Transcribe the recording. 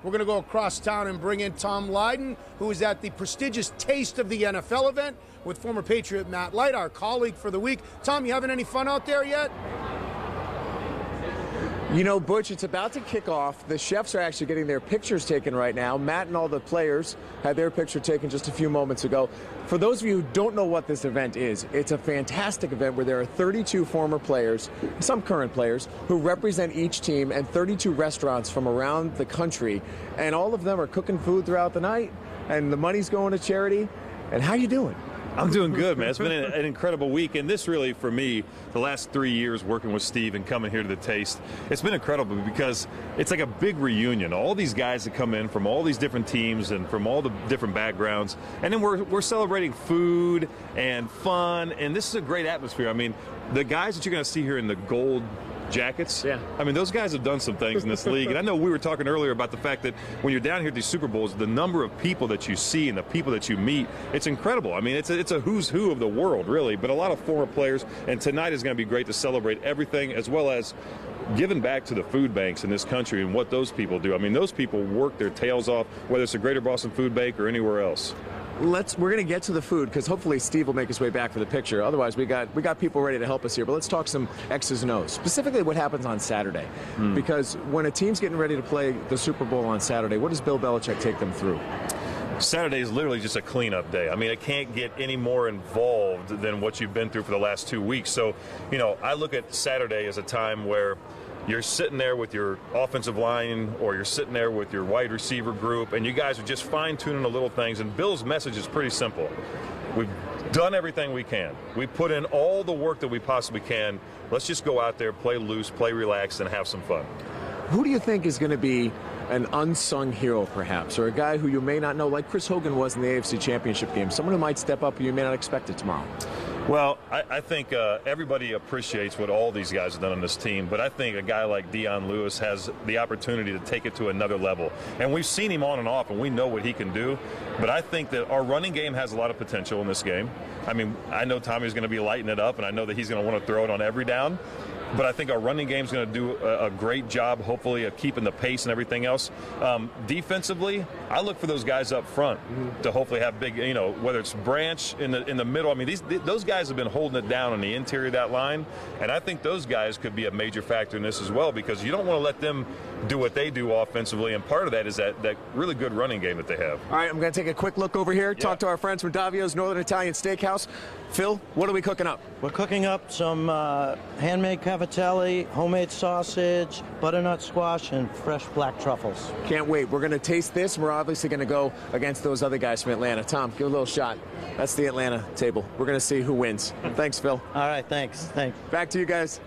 we're going to go across town and bring in Tom Leyden, who is at the prestigious Taste of the NFL event with former Patriot Matt Light, our colleague for the week. Tom, you having any fun out there yet? You know, Butch, it's about to kick off. The chefs are actually getting their pictures taken right now. Matt and all the players had their picture taken just a few moments ago. For those of you who don't know what this event is, it's a fantastic event where there are 32 former players, some current players, who represent each team, and 32 restaurants from around the country. And all of them are cooking food throughout the night, and the money's going to charity. And how you doing? I'm doing good, man. It's been an incredible week, and this really, for me, the last 3 years working with Steve and coming here to the Taste, it's been incredible because it's like a big reunion. All these guys that come in from all these different teams and from all the different backgrounds, and then we're celebrating food and fun, and this is a great atmosphere. I mean, the guys that you're going to see here in the gold jackets. Yeah. I mean, those guys have done some things in this league. And I know we were talking earlier about the fact that when you're down here at these Super Bowls, the number of people that you see and the people that you meet, it's incredible. I mean, it's a who's who of the world, really, but a lot of former players. And tonight is going to be great to celebrate everything, as well as giving back to the food banks in this country and what those people do. I mean, those people work their tails off, whether it's the Greater Boston Food Bank or anywhere else. We're going to get to the food because hopefully Steve will make his way back for the picture. Otherwise, we got people ready to help us here. But let's talk some X's and O's. Specifically, what happens on Saturday? Because when a team's getting ready to play the Super Bowl on Saturday, what does Bill Belichick take them through? Saturday is literally just a cleanup day. I mean, it can't get any more involved than what you've been through for the last 2 weeks. So, you know, I look at Saturday as a time where you're sitting there with your offensive line or you're sitting there with your wide receiver group, and you guys are just fine-tuning the little things. And Bill's message is pretty simple. We've done everything we can. We put in all the work that we possibly can. Let's just go out there, play loose, play relaxed, and have some fun. Who do you think is going to be an unsung hero, perhaps, or a guy who you may not know, like Chris Hogan was in the AFC Championship game, someone who might step up and you may not expect it tomorrow? Well, I think everybody appreciates what all these guys have done on this team, but I think a guy like Dion Lewis has the opportunity to take it to another level. And we've seen him on and off, and we know what he can do. But I think that our running game has a lot of potential in this game. I mean, I know Tommy's going to be lighting it up, and I know that he's going to want to throw it on every down. But I think our running game is going to do a great job, hopefully, of keeping the pace and everything else. Defensively, I look for those guys up front to hopefully have big, you know, whether it's Branch in the middle. I mean, those guys have been holding it down on the interior of that line, and I think those guys could be a major factor in this as well, because you don't want to let them do what they do offensively, and part of that is that really good running game that they have. All right, I'm going to take a quick look over here, talk to our friends from Davio's Northern Italian Steakhouse. Phil, what are we cooking up? We're cooking up some handmade cavatelli, homemade sausage, butternut squash, and fresh black truffles. Can't wait. We're going to taste this, and we're obviously going to go against those other guys from Atlanta. Tom, give a little shot. That's the Atlanta table. We're going to see who wins. Thanks, Phil. All right, thanks. Back to you guys.